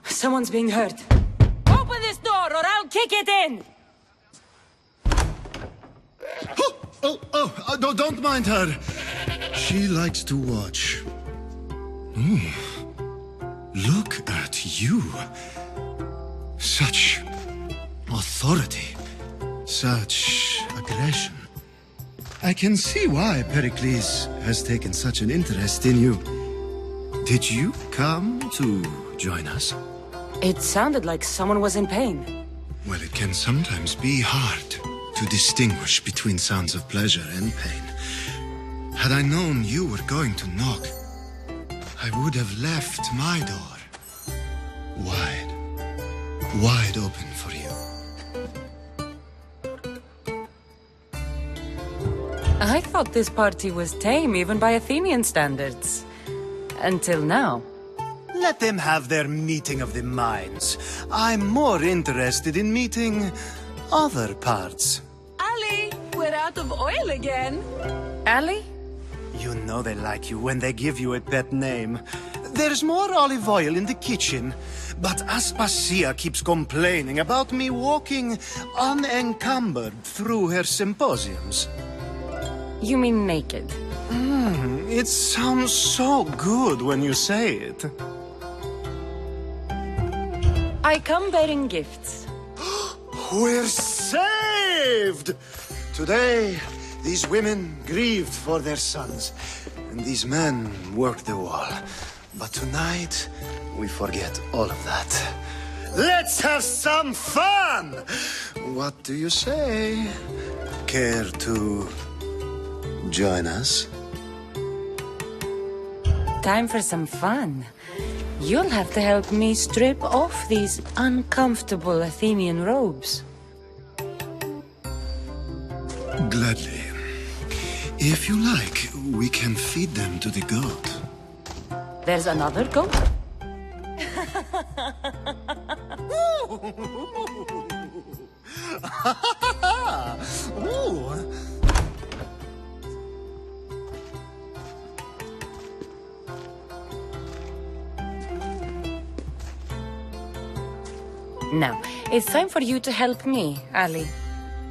Someone's being hurt. Open this door or I'll kick it in! Don't mind her. She likes to watch. Look at you. Such authority. Such aggression. I can see why Perikles has taken such an interest in you. Did you come to join us? It sounded like someone was in pain. Well, it can sometimes be hard to distinguish between sounds of pleasure and pain. Had I known you were going to knock, I would have left my door wide open for you. I thought this party was tame even by Athenian standards. Until now. Let them have their meeting of the minds. I'm more interested in meeting other parts. Ali, we're out of oil again. Ali? You know they like you when they give you a pet name. There's more olive oil in the kitchen, but Aspasia keeps complaining about me walking unencumbered through her symposiums. You mean naked? It sounds so good when you say it. I come bearing gifts. We're saved! Today, these women grieved for their sons, and these men worked the wall. But tonight, we forget all of that. Let's have some fun! What do you say? Care to join us? Time for some fun. You'll have to help me strip off these uncomfortable Athenian robes. Gladly. If you like, we can feed them to the goat. There's another goat? Now, it's time for you to help me, Ali.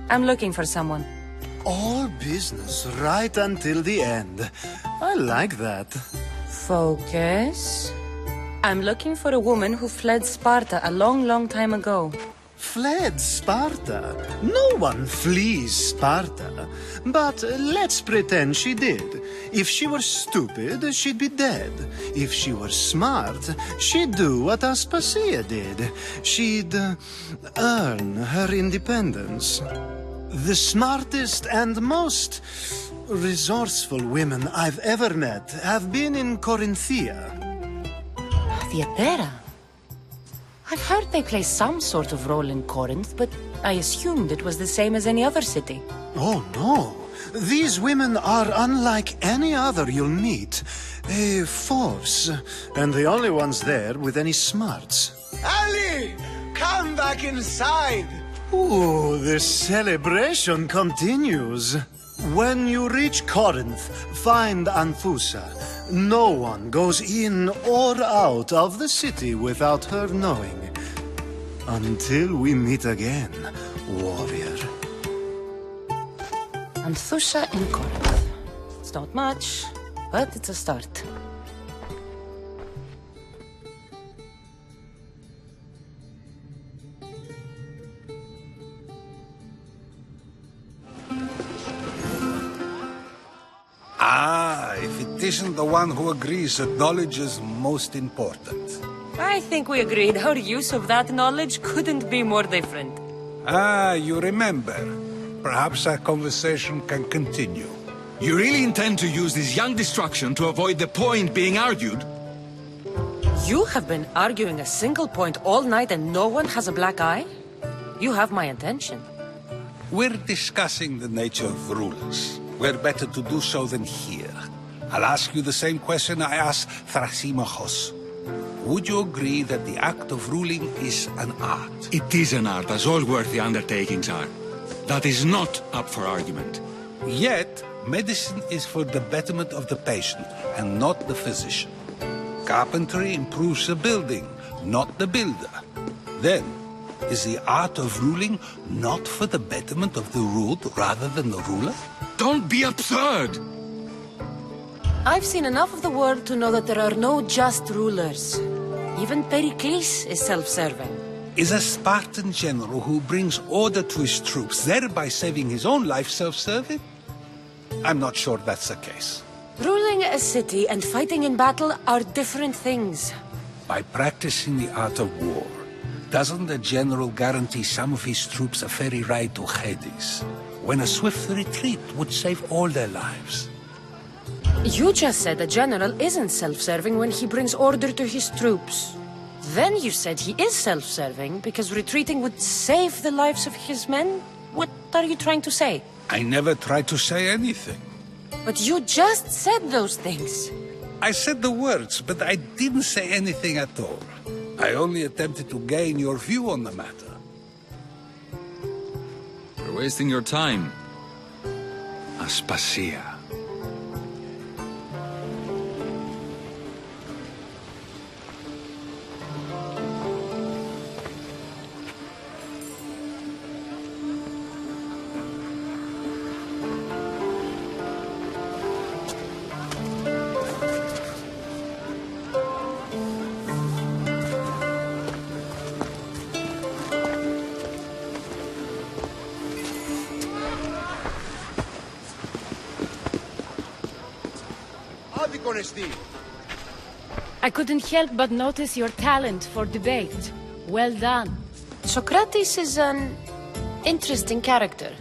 I'm looking for someone. All business right until the end. I like that. Focus. I'm looking for a woman who fled Sparta a long time ago. Fled Sparta? No one flees Sparta. But let's pretend she did. If she were stupid, she'd be dead. If she were smart, she'd do what Aspasia did. She'd earn her independence. The smartest and most resourceful women I've ever met have been in Corinthia. Theatera? I've heard they play some sort of role in Corinth, but I assumed it was the same as any other city. Oh, no. These women are unlike any other you'll meet. A force, and the only ones there with any smarts. Ali! Come back inside! Ooh, the celebration continues. When you reach Corinth, find Anfusa. No one goes in or out of the city without her knowing. Until we meet again, warrior. Anthusha in Corinth. It's not much, but it's a start. If it isn't the one who agrees that knowledge is most important. I think we agreed our use of that knowledge couldn't be more different. You remember. Perhaps our conversation can continue. You really intend to use this young destruction to avoid the point being argued? You have been arguing a single point all night and no one has a black eye? You have my attention. We're discussing the nature of rulers. Where better to do so than here? I'll ask you the same question I asked Thrasymachos. Would you agree that the act of ruling is an art? It is an art, as all worthy undertakings are. That is not up for argument. Yet, Medicine is for the betterment of the patient, and not the physician. Carpentry improves the building, not the builder. Then, is the art of ruling not for the betterment of the ruled rather than the ruler? Don't be absurd! I've seen enough of the world to know that there are no just rulers. Even Perikles is self-serving. Is a Spartan general who brings order to his troops, thereby saving his own life, self-serving? I'm not sure that's the case. Ruling a city and fighting in battle are different things. By practicing the art of war, doesn't the general guarantee some of his troops a ferry ride to Hades, when a swift retreat would save all their lives? You just said a general isn't self-serving when he brings order to his troops. Then you said he is self-serving because retreating would save the lives of his men? What are you trying to say? I never tried to say anything. But you just said those things. I said the words, but I didn't say anything at all. I only attempted to gain your view on the matter. You're wasting your time. Aspasia. I couldn't help but notice your talent for debate. Well done. Socrates is an interesting character.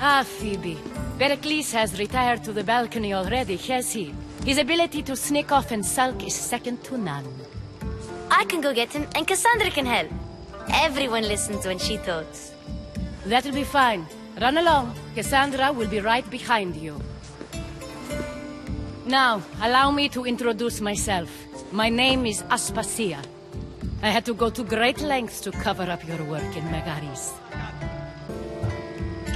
Ah, Phoebe. Perikles has retired to the balcony already, has he? His ability to sneak off and sulk is second to none. I can go get him, and Kassandra can help. Everyone listens when she talks. That'll be fine. Run along. Kassandra will be right behind you. Now, allow me to introduce myself. My name is Aspasia. I had to go to great lengths to cover up your work in Megaris.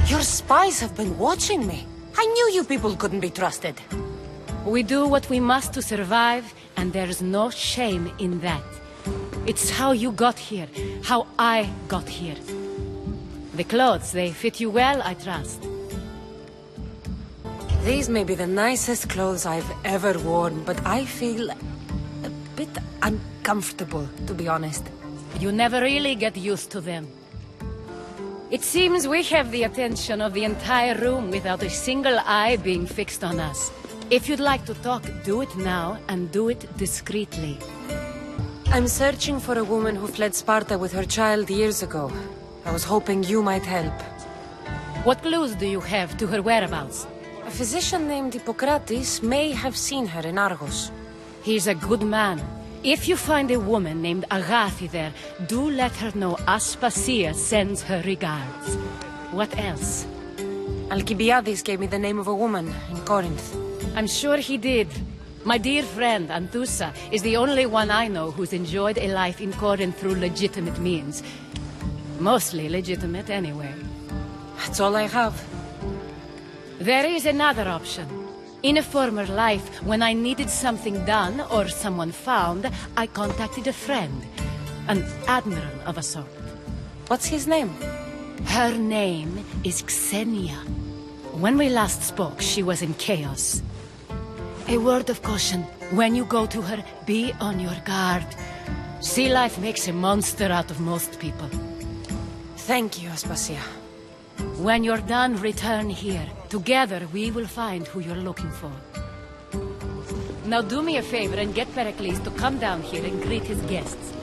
Your spies have been watching me. I knew you people couldn't be trusted. We do what we must to survive, and there's no shame in that. It's how you got here, how I got here. The clothes, they fit you well, I trust. These may be the nicest clothes I've ever worn, but I feel a bit uncomfortable, to be honest. You never really get used to them. It seems we have the attention of the entire room without a single eye being fixed on us. If you'd like to talk, do it now, and do it discreetly. I'm searching for a woman who fled Sparta with her child years ago. I was hoping you might help. What clues do you have to her whereabouts? A physician named Hippocrates may have seen her in Argos. He's a good man. If you find a woman named Agathi there, do let her know Aspasia sends her regards. What else? Alcibiades gave me the name of a woman in Corinth. I'm sure he did. My dear friend, Anthusa, is the only one I know who's enjoyed a life in Corinth through legitimate means. Mostly legitimate, anyway. That's all I have. There is another option. In a former life, when I needed something done or someone found, I contacted a friend. An admiral of a sort. What's his name? Her name is Xenia. When we last spoke, she was in chaos. A word of caution. When you go to her, be on your guard. Sea life makes a monster out of most people. Thank you, Aspasia. When you're done, return here. Together, we will find who you're looking for. Now do me a favor and get Perikles to come down here and greet his guests.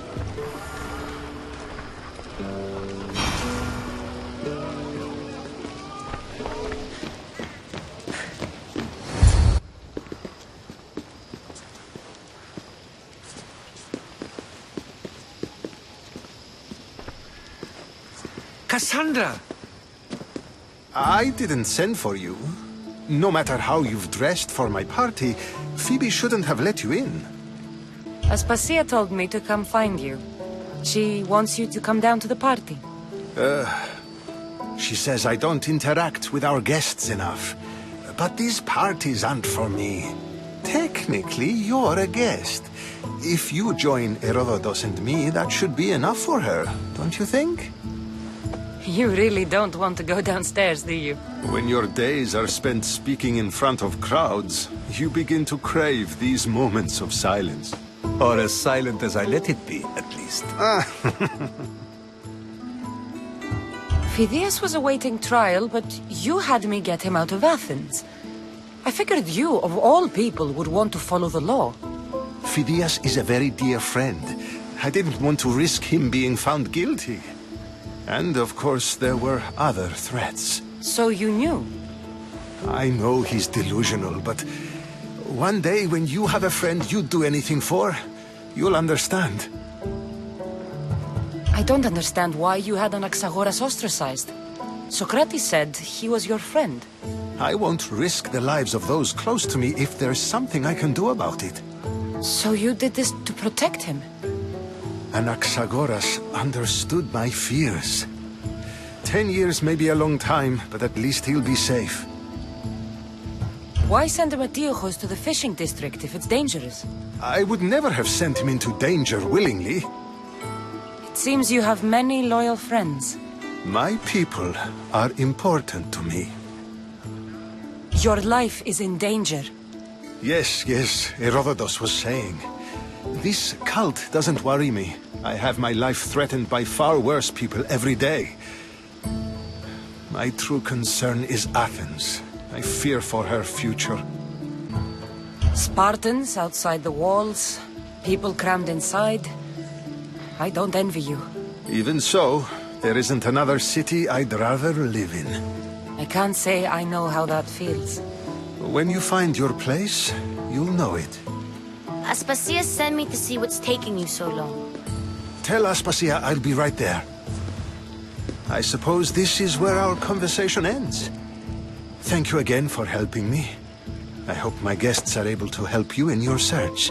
Kassandra! I didn't send for you. No matter how you've dressed for my party, Phoebe shouldn't have let you in. Aspasia told me to come find you. She wants you to come down to the party. She says I don't interact with our guests enough. but these parties aren't for me. Technically, you're a guest. If you join Herodotus and me, that should be enough for her, don't you think? You really don't want to go downstairs, do you? When your days are spent speaking in front of crowds, you begin to crave these moments of silence. Or as silent as I let it be, at least. Phidias was awaiting trial, but you had me get him out of Athens. I figured you, of all people, would want to follow the law. Phidias is a very dear friend. I didn't want to risk him being found guilty. And of course, there were other threats. So you knew? I know he's delusional, but one day when you have a friend you'd do anything for, you'll understand. I don't understand why you had Anaxagoras ostracized. Socrates said he was your friend. I won't risk the lives of those close to me if there's something I can do about it. So you did this to protect him? Anaxagoras understood my fears. 10 years may be a long time, but at least he'll be safe. Why send Emetiochos to the fishing district if it's dangerous? I would never have sent him into danger willingly. It seems you have many loyal friends. My people are important to me. Your life is in danger. Yes, Herodotus was saying. This cult doesn't worry me. I have my life threatened by far worse people every day. My true concern is Athens. I fear for her future. Spartans outside the walls, people crammed inside. I don't envy you. Even so, there isn't another city I'd rather live in. I can't say I know how that feels. When you find your place, you'll know it. Aspasia sent me to see what's taking you so long. Tell Aspasia I'll be right there. I suppose this is where our conversation ends. Thank you again for helping me. I hope my guests are able to help you in your search.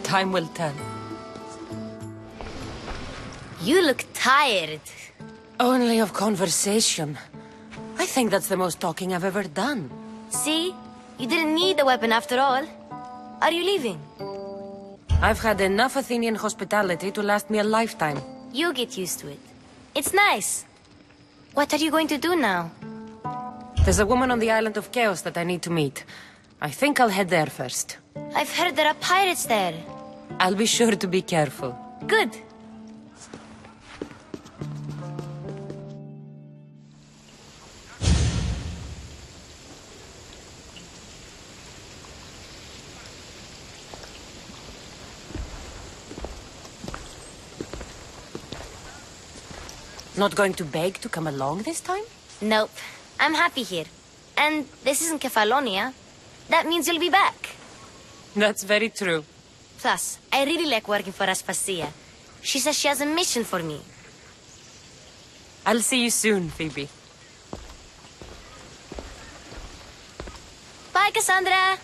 Time will tell. You look tired. Only of conversation. I think that's the most talking I've ever done. See? You didn't need the weapon after all. Are you leaving? I've had enough Athenian hospitality to last me a lifetime. You'll get used to it. It's nice. What are you going to do now? There's a woman on the island of Chaos that I need to meet. I think I'll head there first. I've heard there are pirates there. I'll be sure to be careful. Good. Not going to beg to come along this time? Nope. I'm happy here. And this isn't Kefalonia. That means you'll be back. That's very true. Plus, I really like working for Aspasia. She says she has a mission for me. I'll see you soon, Phoebe. Bye, Kassandra!